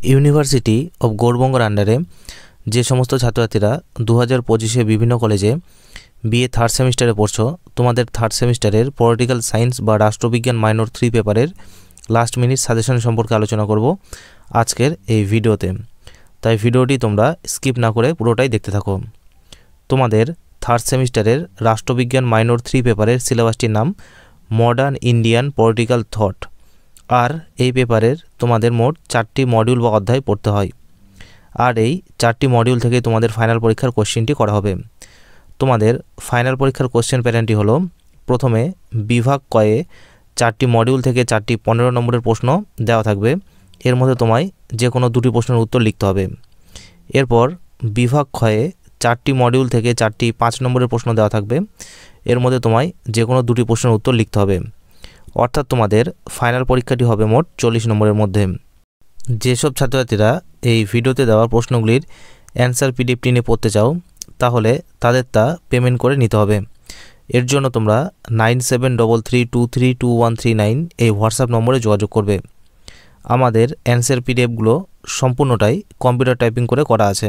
University of গৌড়বঙ্গের আন্ডারে যে সমস্ত ছাত্রছাত্রীরা 2025-এ বিভিন্ন কলেজে বিএ থার্ড সেমিস্টারে পড়ছো, তোমাদের থার্ড সেমিস্টারের পলিটিক্যাল সায়েন্স বা রাষ্ট্রবিজ্ঞান মাইনর 3 পেপারের লাস্ট মিনিট সাজেশন সম্পর্কে আলোচনা করব আজকের এই ভিডিওতে। তাই ভিডিওটি তোমরা স্কিপ না করে পুরোটাই দেখতে থাকো। তোমাদের থার্ড সেমিস্টারের রাষ্ট্রবিজ্ঞান মাইনর 3 পেপারের সিলেবাসটির নাম মডার্ন ইন্ডিয়ান পলিটিক্যাল থট। আর এই পেপারের তোমাদের মোট 4টি মডিউল বা অধ্যায় পড়তে হয়। আর এই 4টি মডিউল থেকে তোমাদের ফাইনাল পরীক্ষার কোশ্চেনটি করা হবে। তোমাদের ফাইনাল পরীক্ষার কোশ্চেন প্যাটার্নটি হলো, প্রথমে বিভাগ কয়ে 4টি মডিউল থেকে 4টি 15 নম্বরের প্রশ্ন দেওয়া থাকবে। এর মধ্যে তোমায় যে কোনো 2টি প্রশ্নের উত্তর লিখতে হবে। এরপর বিভাগ ক্ষয়ে 4টি মডিউল থেকে 4টি 5 নম্বরের প্রশ্ন দেওয়া থাকবে। এর মধ্যে তোমায় যে কোনো 2টি প্রশ্নের উত্তর লিখতে হবে। অর্থাৎ তোমাদের ফাইনাল পরীক্ষাটি হবে মোট 40 নম্বরের মধ্যে। যেসব ছাত্রছাত্রীরা এই ভিডিওতে দেওয়া প্রশ্নগুলির অ্যান্সার পিডিএফটি নিয়ে পড়তে চাও, তাহলে তাদের তা পেমেন্ট করে নিতে হবে। এর জন্য তোমরা 9733232139 এই হোয়াটসঅ্যাপ নম্বরে যোগাযোগ করবে। আমাদের অ্যান্সার পিডিএফগুলো সম্পূর্ণটাই কম্পিউটার টাইপিং করে করা আছে,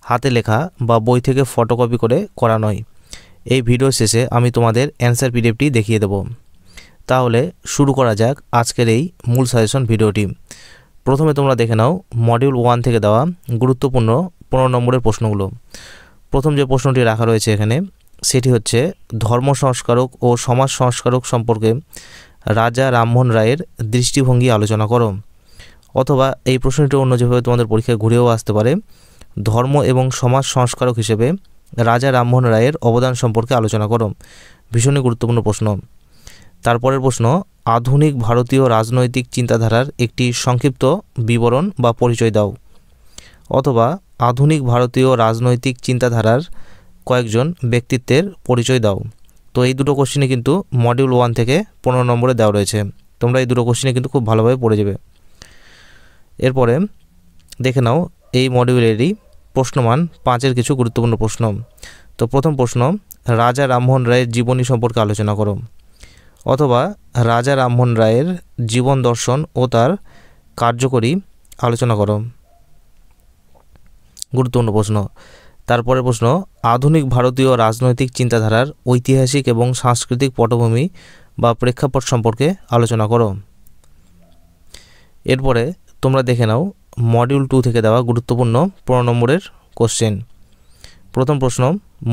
হাতে লেখা বা বই থেকে ফটোকপি করে করা নয়। এই ভিডিও শেষে আমি তোমাদের অ্যান্সার পিডিএফটি দেখিয়ে দেব। তাহলে শুরু করা যাক আজকের এই মূল সাজেশন ভিডিওটি। প্রথমে তোমরা দেখে নাও মডিউল 1 থেকে দেওয়া গুরুত্বপূর্ণ 15 নম্বরের প্রশ্নগুলো। প্রথম যে প্রশ্নটি রাখা রয়েছে এখানে, সেটি হচ্ছে ধর্ম সংস্কারক ও সমাজ সংস্কারক সম্পর্কে রাজা রামমোহন রায়ের দৃষ্টিভঙ্গি আলোচনা করো। অথবা এই প্রশ্নটি অন্য যেভাবে তোমাদের পরীক্ষায় ঘুরেও আসতে পারে, ধর্ম এবং সমাজ সংস্কারক হিসেবে রাজা রামমোহন রায়ের অবদান সম্পর্কে আলোচনা করো। ভীষণই গুরুত্বপূর্ণ প্রশ্ন। তারপরের প্রশ্ন, আধুনিক ভারতীয় রাজনৈতিক চিন্তাধারার একটি সংক্ষিপ্ত বিবরণ বা পরিচয় দাও। অথবা আধুনিক ভারতীয় রাজনৈতিক চিন্তাধারার কয়েকজন ব্যক্তিত্বের পরিচয় দাও। তো এই দুটো কোশ্চেনে কিন্তু মডিউল 1 থেকে 15 নম্বরে দেওয়া রয়েছে। তোমরা এই দুটো কোশ্চেনে কিন্তু খুব ভালোভাবে পড়ে যাবে। এরপরে দেখে নাও এই মডিউলেরই প্রশ্নমান 5-এর কিছু গুরুত্বপূর্ণ প্রশ্ন। তো প্রথম প্রশ্ন, রাজা রামমোহন রায়ের জীবনী সম্পর্কে আলোচনা করো। অথবা রাজা রামমোহন রায়ের জীবন দর্শন ও তার কার্যকরী আলোচনা করো। গুরুত্বপূর্ণ প্রশ্ন। তারপরে প্রশ্ন, আধুনিক ভারতীয় রাজনৈতিক চিন্তাধারার ঐতিহাসিক এবং সাংস্কৃতিক পটভূমি বা প্রেক্ষাপট সম্পর্কে আলোচনা করো। এরপরে তোমরা দেখে নাও মডিউল 2 থেকে দেওয়া গুরুত্বপূর্ণ 15 নম্বরের কোশ্চেন। প্রথম প্রশ্ন,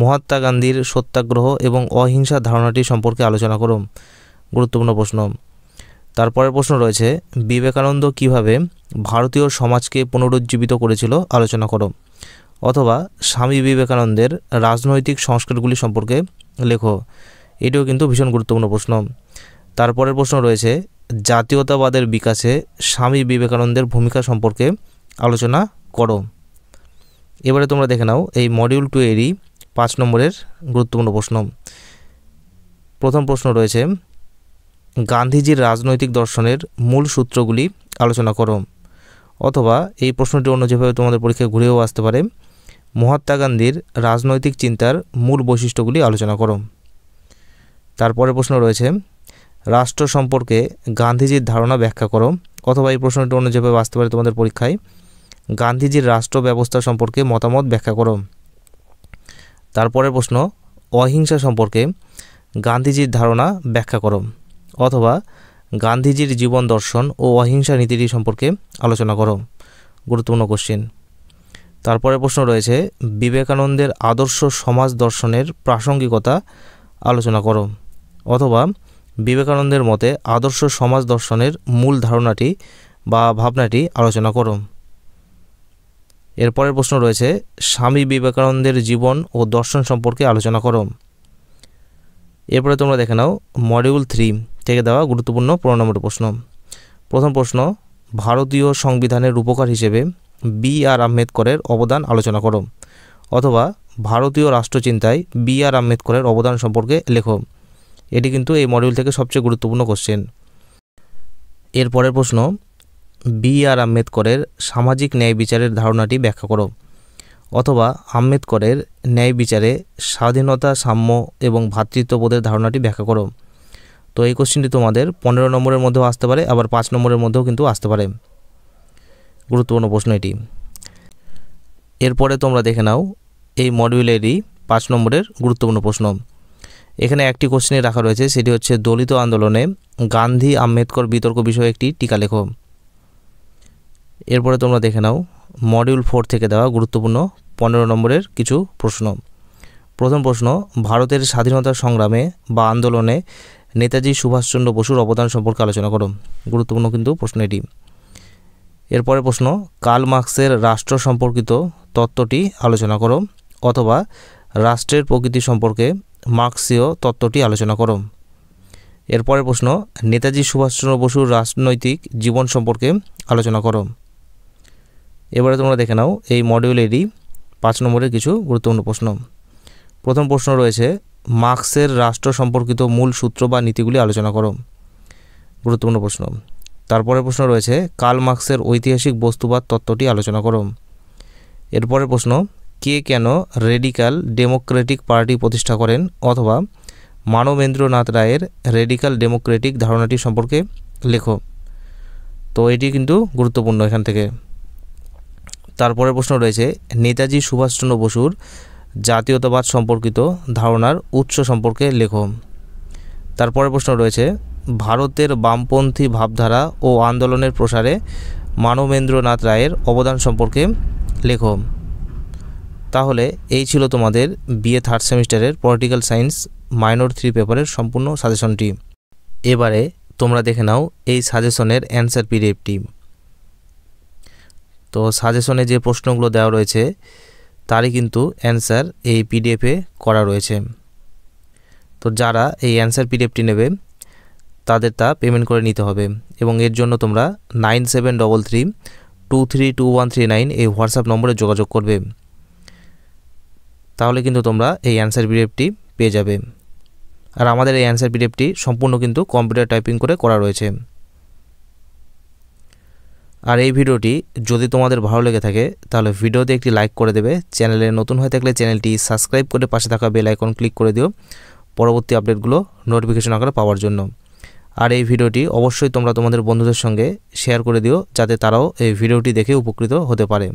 মহাত্মা গান্ধীর সত্যাগ্রহ এবং অহিংসা ধারণাটি সম্পর্কে আলোচনা করো। গুরুত্বপূর্ণ প্রশ্ন। তারপরের প্রশ্ন রয়েছে, বিবেকানন্দ কিভাবে ভারতীয় সমাজকে পুনরুজ্জীবিত করেছিল আলোচনা করো। অথবা স্বামী বিবেকানন্দের রাজনৈতিক সংস্কারগুলি সম্পর্কে লেখো। এটিও কিন্তু ভীষণ গুরুত্বপূর্ণ প্রশ্ন। তারপরের প্রশ্ন রয়েছে, জাতীয়তাবাদের বিকাশে স্বামী বিবেকানন্দের ভূমিকা সম্পর্কে আলোচনা করো। এবারে তোমরা দেখে নাও এই মডিউল 2 এরই 5 নম্বরের গুরুত্বপূর্ণ প্রশ্ন। প্রথম প্রশ্ন রয়েছে, গান্ধীজির রাজনৈতিক দর্শনের মূল সূত্রগুলি আলোচনা করো। অথবা এই প্রশ্নটি অন্য যেভাবে তোমাদের পরীক্ষায় ঘুরেও আসতে পারে, মহাত্মা গান্ধীর রাজনৈতিক চিন্তার মূল বৈশিষ্ট্যগুলি আলোচনা করো। তারপরে প্রশ্ন রয়েছে, রাষ্ট্র সম্পর্কে গান্ধীজির ধারণা ব্যাখ্যা করো। অথবা এই প্রশ্নটি অন্য যেভাবে আসতে পারে তোমাদের পরীক্ষায়, গান্ধীজির রাষ্ট্র ব্যবস্থা সম্পর্কে মতামত ব্যাখ্যা করো। তারপরে প্রশ্ন, অহিংসা সম্পর্কে গান্ধীজির ধারণা ব্যাখ্যা করো। অথবা গান্ধীজির জীবন দর্শন ও অহিংসা নীতিটি সম্পর্কে আলোচনা করো। গুরুত্বপূর্ণ কোশ্চেন। তারপরে প্রশ্ন রয়েছে, বিবেকানন্দের আদর্শ সমাজ দর্শনের প্রাসঙ্গিকতা আলোচনা করো। অথবা বিবেকানন্দের মতে আদর্শ সমাজ দর্শনের মূল ধারণাটি বা ভাবনাটি আলোচনা করো। এরপরের প্রশ্ন রয়েছে, স্বামী বিবেকানন্দের জীবন ও দর্শন সম্পর্কে আলোচনা করো। এরপরে তোমরা দেখে নাও মডিউল 3 থেকে দেওয়া গুরুত্বপূর্ণ 15 নম্বরের প্রশ্ন। প্রথম প্রশ্ন, ভারতীয় সংবিধানের রূপকার হিসেবে বি.আর. আম্বেদকরের অবদান আলোচনা করো। অথবা ভারতীয় রাষ্ট্রচিন্তায় বি.আর. আম্বেদকরের অবদান সম্পর্কে লেখো। এটি কিন্তু এই মডিউল থেকে সবচেয়ে গুরুত্বপূর্ণ কোশ্চেন। এরপরের প্রশ্ন, বি.আর. আম্বেদকরের সামাজিক ন্যায় বিচারের ধারণাটি ব্যাখ্যা করো। অথবা আম্বেদকরের ন্যায় বিচারে স্বাধীনতা, সাম্য এবং ভ্রাতৃত্ববোধের ধারণাটি ব্যাখ্যা করো। তো এই কোশ্চেনটি তোমাদের 15 নম্বরের মধ্যেও আসতে পারে, আবার 5 নম্বরের মধ্যেও কিন্তু আসতে পারে। গুরুত্বপূর্ণ প্রশ্ন এটি। এরপরে তোমরা দেখে নাও এই মডিউলেরই 5 নম্বরের গুরুত্বপূর্ণ প্রশ্ন। এখানে একটি কোশ্চেনই রাখা রয়েছে, সেটি হচ্ছে দলিত আন্দোলনে গান্ধী আম্বেদকর বিতর্ক বিষয়ে একটি টিকা লেখো। এরপরে তোমরা দেখে নাও মডিউল 4 থেকে দেওয়া গুরুত্বপূর্ণ 15 নম্বরের কিছু প্রশ্ন। প্রথম প্রশ্ন, ভারতের স্বাধীনতা সংগ্রামে বা আন্দোলনে নেতাজি সুভাষচন্দ্র বসুর অবদান সম্পর্কে আলোচনা করো। গুরুত্বপূর্ণ কিন্তু প্রশ্ন এটি। এরপরে প্রশ্ন, কার্ল মার্ক্সের রাষ্ট্র সম্পর্কিত তত্ত্বটি আলোচনা করো, অথবা রাষ্ট্রের প্রকৃতি সম্পর্কে মার্ক্সীয় তত্ত্বটি আলোচনা করো। এরপরে প্রশ্ন, নেতাজি সুভাষচন্দ্র বসুর রাজনৈতিক জীবন সম্পর্কে আলোচনা করো। এবারে তোমরা দেখে নাও এই মডিউলেরই 5 নম্বরের কিছু গুরুত্বপূর্ণ প্রশ্ন। প্রথম প্রশ্ন রয়েছে, মার্ক্সের রাষ্ট্র সম্পর্কিত মূল সূত্র বা নীতিগুলি আলোচনা করো। গুরুত্বপূর্ণ প্রশ্ন। তারপরে প্রশ্ন রয়েছে, কার্ল মার্ক্সের ঐতিহাসিক বস্তুবাদ তত্ত্বটি আলোচনা করো। এরপরে প্রশ্ন, কে কেন রেডিক্যাল ডেমোক্রেটিক পার্টি প্রতিষ্ঠা করেন, অথবা মানবেন্দ্রনাথ রায়ের রেডিক্যাল ডেমোক্রেটিক ধারণাটি সম্পর্কে লেখো। তো এটি কিন্তু গুরুত্বপূর্ণ এখান থেকে। তারপরে প্রশ্ন রয়েছে, নেতাজি সুভাষচন্দ্র বসুর জাতীয়তাবাদ সম্পর্কিত ধারণার উৎস সম্পর্কে লেখো। তারপরে প্রশ্ন রয়েছে, ভারতের বামপন্থী ভাবধারা ও আন্দোলনের প্রসারে মানবেন্দ্রনাথ রায়ের অবদান সম্পর্কে লেখো। তাহলে এই ছিল তোমাদের বিএ 3rd সেমিস্টারের পলিটিক্যাল সায়েন্স মাইনর 3 পেপারের সম্পূর্ণ সাজেশনটি। এবারে তোমরা দেখে নাও এই সাজেশনের অ্যান্সার পিডিএফটি। তো সাজেশনে যে প্রশ্নগুলো দেওয়া রয়েছে তারই কিন্তু অ্যান্সার এই পিডিএফে করা রয়েছে। তো যারা এই অ্যান্সার পিডিএফটি নেবে তাদের তা পেমেন্ট করে নিতে হবে, এবং এর জন্য তোমরা 9733232139 এই হোয়াটসঅ্যাপ নম্বরে যোগাযোগ করবে। তাহলে কিন্তু তোমরা এই অ্যান্সার পিডিএফটি পেয়ে যাবে। আর আমাদের এই অ্যান্সার পিডিএফটি সম্পূর্ণ কিন্তু কম্পিউটার টাইপিং করে করা রয়েছে। আর এই ভিডিওটি যদি তোমাদের ভালো লেগে থাকে তাহলে ভিডিওতে একটি লাইক করে দেবে। চ্যানেলে নতুন হয়ে থাকলে চ্যানেলটি সাবস্ক্রাইব করে পাশে থাকা বেল আইকন ক্লিক করে দিও পরবর্তী আপডেটগুলো নোটিফিকেশন আকারে পাওয়ার জন্য। আর এই ভিডিওটি অবশ্যই তোমরা তোমাদের বন্ধুদের সঙ্গে শেয়ার করে দিও, যাতে তারাও এই ভিডিওটি দেখে উপকৃত হতে পারে।